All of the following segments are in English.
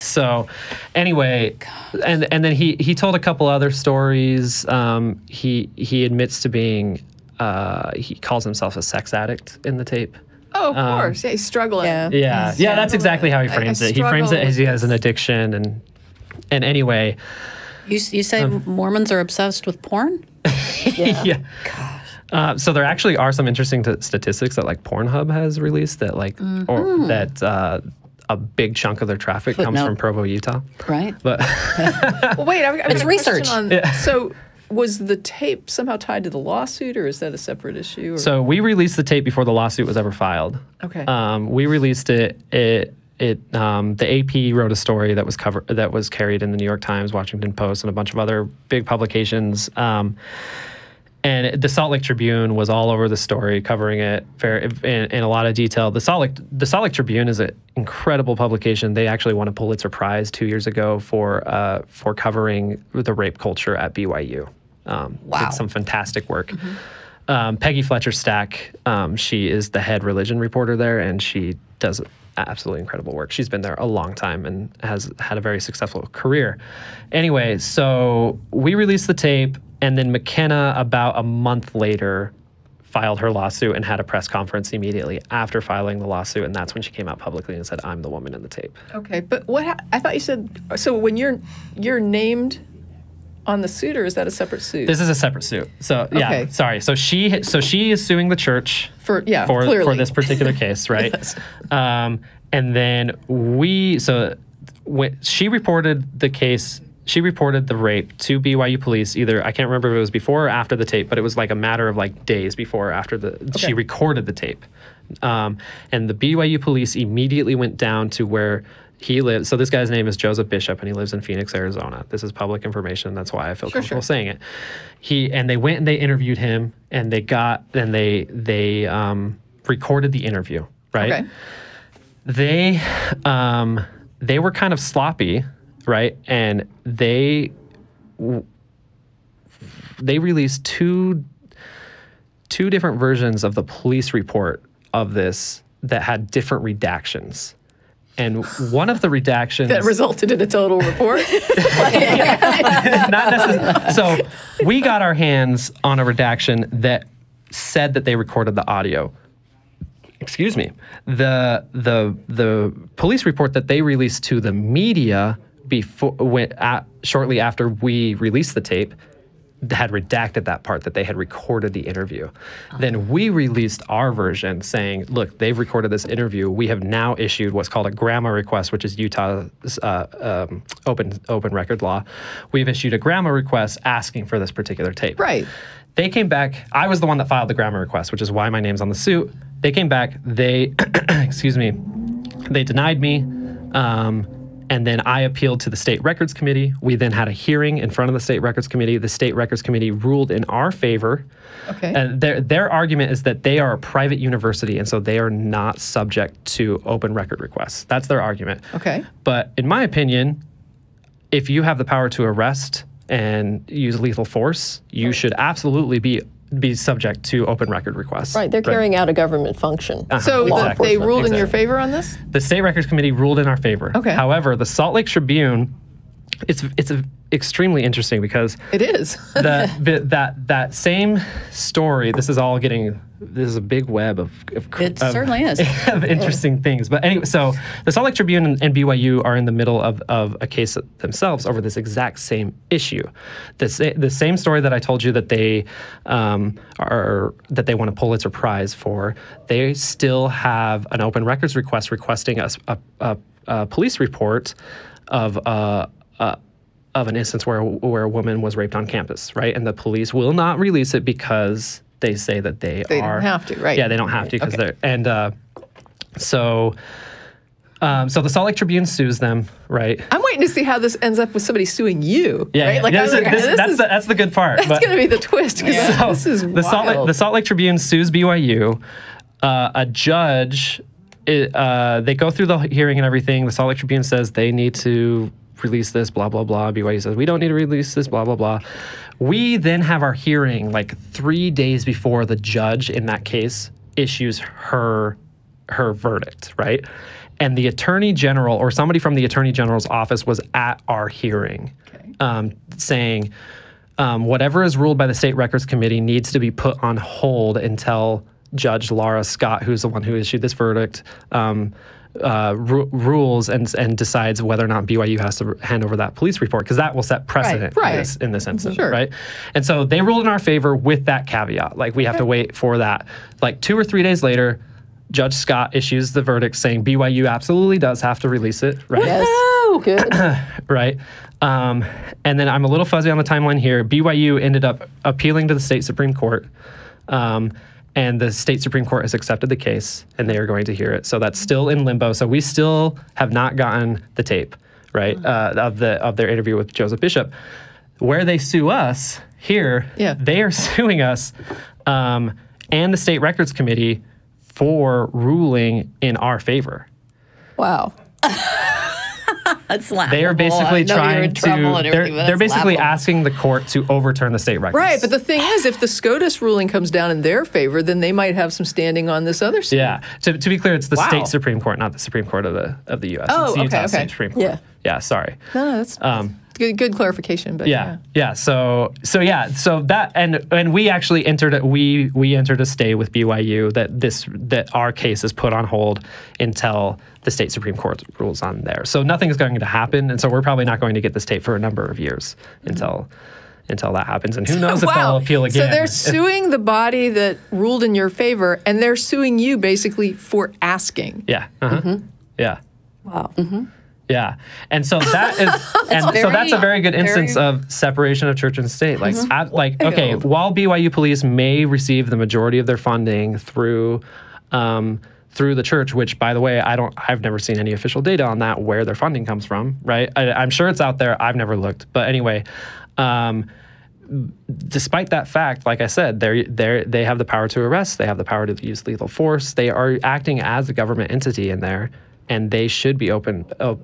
So anyway, and then he told a couple other stories. He admits to being, he calls himself a sex addict in the tape. Oh, of course. Yeah, he's struggling. Yeah, that's exactly how he frames it. He frames it as he has an addiction. And anyway. You say Mormons are obsessed with porn? Yeah. Gosh. So there actually are some interesting statistics that like Pornhub has released that like, or that a big chunk of their traffic comes from Provo, Utah. Right. But well, wait, I've got it's research. So was the tape somehow tied to the lawsuit, or is that a separate issue? Or? So we released the tape before the lawsuit was ever filed. Okay. We released it. The AP wrote a story that was carried in the New York Times, Washington Post, and a bunch of other big publications. And the Salt Lake Tribune was all over the story, covering it in a lot of detail. The Salt Lake Tribune is an incredible publication. They actually won a Pulitzer Prize 2 years ago for covering the rape culture at BYU. Did some fantastic work. Peggy Fletcher Stack, she is the head religion reporter there, and she does absolutely incredible work. She's been there a long time and has had a very successful career. Anyway, so we released the tape, and then McKenna, about a month later, filed her lawsuit and had a press conference immediately after filing the lawsuit, and that's when she came out publicly and said, "I'm the woman in the tape." Okay, but what I thought you said. So when you're named on the suit, or is that a separate suit? This is a separate suit. So yeah, sorry. So she is suing the church for this particular case, right? Yes. And then she reported the case. She reported the rape to BYU police. Either I can't remember if it was before or after the tape, but it was like a matter of like days before or after she recorded the tape. And the BYU police immediately went down to where he lives. So this guy's name is Joseph Bishop, and he lives in Phoenix, Arizona. This is public information. That's why I feel comfortable saying it. They went and they interviewed him, and they recorded the interview. Right. Okay. They were kind of sloppy. Right, and they released two different versions of the police report of this that had different redactions, and one of the redactions that resulted in a total report. Not necessarily. So we got our hands on a redaction that said that they recorded the audio. Excuse me. The police report that they released to the media shortly after we released the tape had redacted that part that they had recorded the interview. Then we released our version saying, look, they've recorded this interview. We have now issued what's called a grandma request, which is Utah's open record law. We've issued a grandma request asking for this particular tape. Right. They came back. I was the one that filed the grandma request, which is why my name's on the suit. They came back. They, excuse me, they denied me. And then I appealed to the State Records Committee. We then had a hearing in front of the State Records Committee. The State Records Committee ruled in our favor. Okay. And their argument is that they are a private university, and so they are not subject to open record requests. That's their argument. Okay. But in my opinion, if you have the power to arrest and use lethal force, you should absolutely be subject to open record requests. Right, they're carrying out a government function. So they ruled in your favor on this? The State Records Committee ruled in our favor. Okay. However, the Salt Lake Tribune, it's extremely interesting because it is. that same story, this is a big web of certainly is. of interesting things. But anyway, so the Salt Lake Tribune and BYU are in the middle of a case themselves over this exact same issue. The same story that I told you that they won a Pulitzer Prize for, they still have an open records request requesting a police report of an instance where a woman was raped on campus, right? And the police will not release it because they say that they don't have to, right? Yeah, they don't have to because they're so the Salt Lake Tribune sues them, right? I'm waiting to see how this ends up with somebody suing you. Yeah, right? That's the good part. That's going to be the twist. So this is wild. The Salt Lake Tribune sues BYU. A judge, they go through the hearing and everything. The Salt Lake Tribune says they need to release this, blah, blah, blah. BYU says, we don't need to release this, blah, blah, blah. We then have our hearing like 3 days before the judge in that case issues her verdict, right? and the attorney general or somebody from the attorney general's office was at our hearing, saying whatever is ruled by the state records committee needs to be put on hold until Judge Laura Scott, who's the one who issued this verdict, rules and decides whether or not BYU has to hand over that police report, because that will set precedent in this instance, right? And so they ruled in our favor with that caveat. Like, we have to wait for that. Like 2 or 3 days later, Judge Scott issues the verdict saying BYU absolutely does have to release it, right? Yes. Good. Right. And then I'm a little fuzzy on the timeline here. BYU ended up appealing to the state Supreme Court. And the state Supreme Court has accepted the case, and they are going to hear it. So that's still in limbo. So we still have not gotten the tape, right, of their interview with Joseph Bishop. Where they sue us here, they are suing us and the State Records Committee for ruling in our favor. Wow. That's laughable. They are basically trying to. They're basically asking the court to overturn the state records. Right, but the thing is, if the SCOTUS ruling comes down in their favor, then they might have some standing on this other suit. Yeah. To be clear, it's the state Supreme Court, not the Supreme Court of the U.S. Oh, it's the Utah okay. State Supreme Court. Yeah. Yeah. Sorry. No, that's good clarification. But yeah. So that and we actually entered we entered a stay with BYU that our case is put on hold until the state Supreme Court rules on there. So nothing is going to happen, and so we're probably not going to get this tape for a number of years until that happens. And who knows if they'll appeal again. So they're suing the body that ruled in your favor, and they're suing you basically for asking. Yeah. Yeah. Wow. Yeah, and so that is, that's a very good instance of separation of church and state. Like, while BYU police may receive the majority of their funding through the church, which, by the way, I've never seen any official data on that, where their funding comes from. Right, I'm sure it's out there. I've never looked, but anyway. Despite that fact, like I said, they have the power to arrest. They have the power to use lethal force. They are acting as a government entity in there. And they should be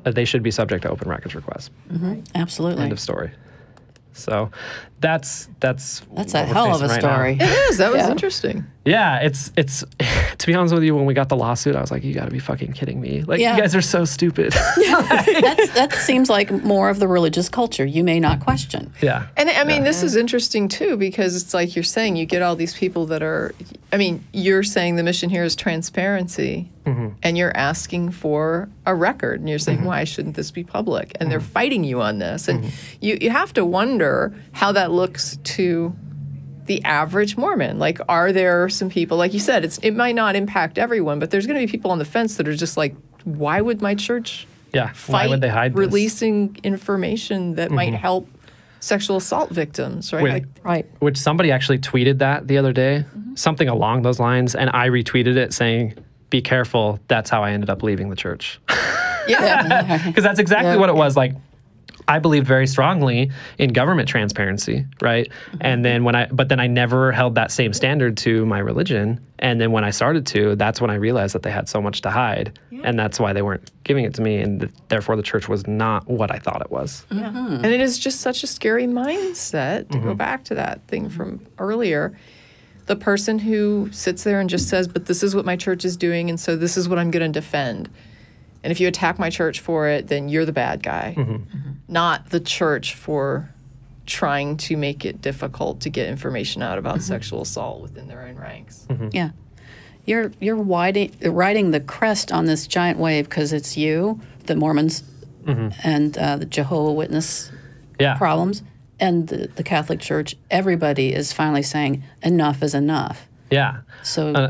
they should be subject to open records requests. Absolutely. End of story. So that's a hell of a story. It is. That was interesting. Yeah, it's to be honest with you, when we got the lawsuit, I was like, you got to be fucking kidding me. Like, you guys are so stupid. That seems like more of the religious culture you may not question. Yeah. And I mean, this is interesting too, because it's like you're saying, you get all these people that are, I mean, you're saying the mission here is transparency, and you're asking for a record, and you're saying, why shouldn't this be public? And they're fighting you on this. And you have to wonder how that looks to the average Mormon. Like, are there some people, like you said, it might not impact everyone, but there's going to be people on the fence that are just like, why would my church fight why would they hide releasing information that might help sexual assault victims, right? Which somebody actually tweeted that the other day, something along those lines, and I retweeted it saying, be careful, that's how I ended up leaving the church. Because that's exactly what it was. Like, I believed very strongly in government transparency, right? And then but then I never held that same standard to my religion. And then when I started to, that's when I realized that they had so much to hide. And that's why they weren't giving it to me. And therefore the church was not what I thought it was. And it is just such a scary mindset to go back to that thing from earlier. The person who sits there and just says, but this is what my church is doing, and so this is what I'm going to defend. And if you attack my church for it, then you're the bad guy, not the church for trying to make it difficult to get information out about sexual assault within their own ranks. Yeah. You're riding the crest on this giant wave because it's you, the Mormons, and the Jehovah's Witness problems, and the Catholic Church. Everybody is finally saying enough is enough. Yeah. So